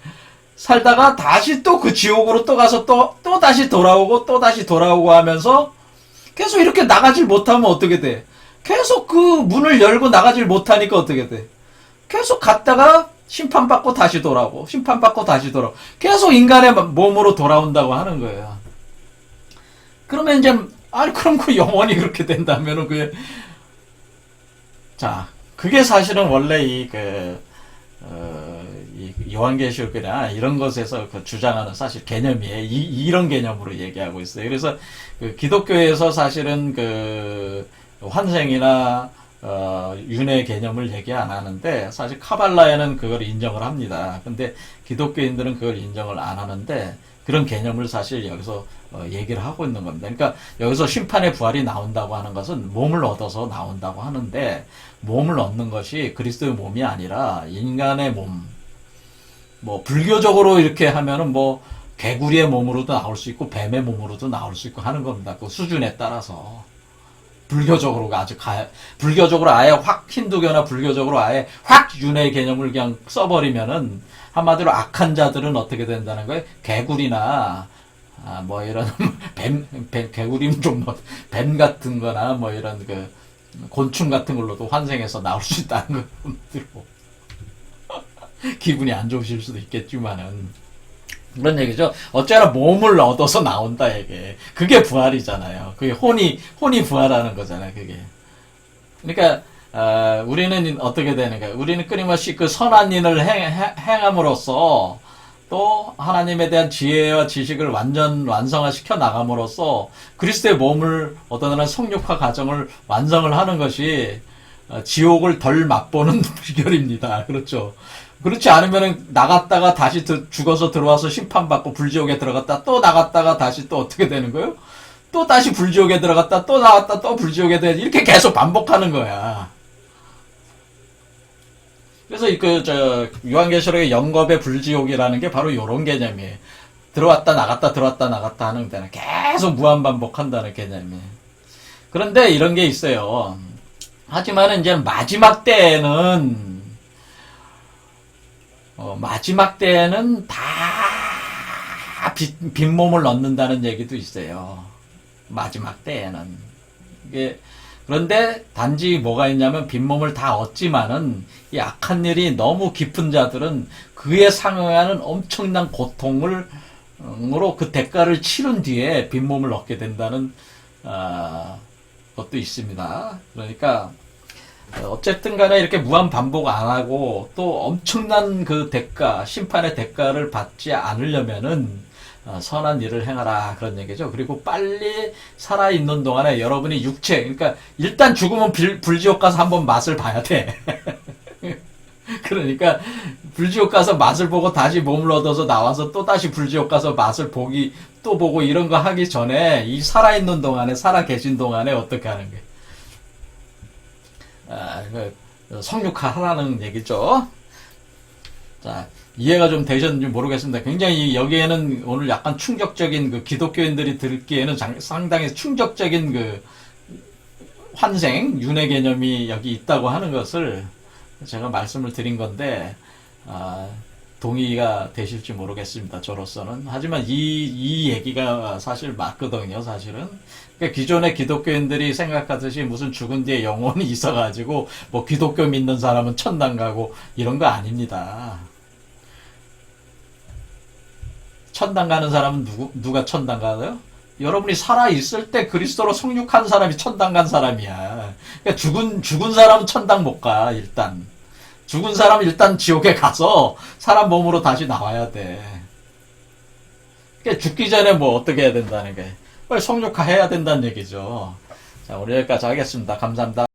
살다가 다시 또 그 지옥으로 또 가서 또 다시 돌아오고 또 다시 돌아오고 하면서 계속 이렇게 나가질 못하면 어떻게 돼? 계속 그 문을 열고 나가질 못하니까 어떻게 돼? 계속 갔다가 심판받고 다시 돌아오고 심판받고 다시 돌아오고 계속 인간의 몸으로 돌아온다고 하는 거예요. 그러면 이제 그럼 영원히 그렇게 된다면은 그게 사실은 원래 이 요한계시록이나 이런 것에서 주장하는 사실 개념이에요. 이런 개념으로 얘기하고 있어요. 그래서 기독교에서 사실은 환생이나 윤회 개념을 얘기 안 하는데, 사실 카발라에는 그걸 인정을 합니다. 근데 기독교인들은 그걸 인정을 안 하는데, 그런 개념을 사실 여기서 얘기를 하고 있는 겁니다. 그러니까 여기서 심판의 부활이 나온다고 하는 것은 몸을 얻어서 나온다고 하는데, 몸을 얻는 것이 그리스도의 몸이 아니라 인간의 몸. 불교적으로 이렇게 하면은 개구리의 몸으로도 나올 수 있고 뱀의 몸으로도 나올 수 있고 하는 겁니다. 그 수준에 따라서. 불교적으로 불교적으로 아예 확, 힌두교나 불교적으로 아예 확 윤회 개념을 그냥 써버리면은, 한마디로 악한 자들은 어떻게 된다는 거예요? 개구리나 이런 개구리는 좀 뱀 같은 거나 이런 곤충 같은 걸로도 환생해서 나올 수 있다는 겁니다. 기분이 안 좋으실 수도 있겠지만은. 그런 얘기죠. 어쩌나 몸을 얻어서 나온다, 이게. 그게 부활이잖아요. 그게 혼이 부활하는 거잖아요, 그게. 그러니까, 우리는 어떻게 되는가? 우리는 끊임없이 그 선한 일을 행함으로써 또 하나님에 대한 지혜와 지식을 완성화시켜 나감으로써 그리스도의 몸을 얻어내는 성육화 과정을 완성을 하는 것이 지옥을 덜 맛보는 비결입니다. 그렇죠. 그렇지 않으면 나갔다가 다시 죽어서 들어와서 심판받고 불지옥에 들어갔다 또 나갔다가 다시 또 어떻게 되는 거예요? 또 다시 불지옥에 들어갔다 또 나왔다 또 불지옥에 들어갔다 이렇게 계속 반복하는 거야. 그래서 요한계시록의 영겁의 불지옥이라는 게 바로 이런 개념이에요. 들어왔다 나갔다 들어왔다 나갔다 하는 데는 계속 무한 반복한다는 개념이에요. 그런데 이런 게 있어요. 하지만은 이제 마지막 때에는 다 빈몸을 얻는다는 얘기도 있어요. 마지막 때에는. 그런데 단지 뭐가 있냐면 빈몸을 다 얻지만은 이 악한 일이 너무 깊은 자들은 그에 상응하는 엄청난 고통으로 그 대가를 치른 뒤에 빈몸을 얻게 된다는 것도 있습니다. 그러니까 어쨌든 간에 이렇게 무한 반복 안 하고 또 엄청난 그 대가, 심판의 대가를 받지 않으려면은 선한 일을 행하라 그런 얘기죠. 그리고 빨리 살아있는 동안에 여러분이 육체, 그러니까 일단 죽으면 불지옥 가서 한번 맛을 봐야 돼. 그러니까 불지옥 가서 맛을 보고 다시 몸을 얻어서 나와서 또 다시 불지옥 가서 맛을 또 보고 이런 거 하기 전에 이 살아있는 동안에, 살아 계신 동안에 어떻게 하는 거예요? 성육화 하라는 얘기죠. 자, 이해가 좀 되셨는지 모르겠습니다. 굉장히 여기에는 오늘 약간 충격적인 그 기독교인들이 듣기에는 상당히 충격적인 그 환생, 윤회 개념이 여기 있다고 하는 것을 제가 말씀을 드린 건데, 동의가 되실지 모르겠습니다. 저로서는. 하지만 이 얘기가 사실 맞거든요, 사실은. 그러니까 기존의 기독교인들이 생각하듯이 무슨 죽은 뒤에 영혼이 있어가지고, 뭐 기독교 믿는 사람은 천당 가고, 이런 거 아닙니다. 천당 가는 사람은 누가 천당 가요? 여러분이 살아있을 때 그리스도로 성육한 사람이 천당 간 사람이야. 그러니까 죽은 사람은 천당 못 가, 일단. 죽은 사람은 일단 지옥에 가서 사람 몸으로 다시 나와야 돼. 그러니까 죽기 전에 뭐 어떻게 해야 된다는 게. 빨리 성육화 해야 된다는 얘기죠. 자, 오늘 여기까지 하겠습니다. 감사합니다.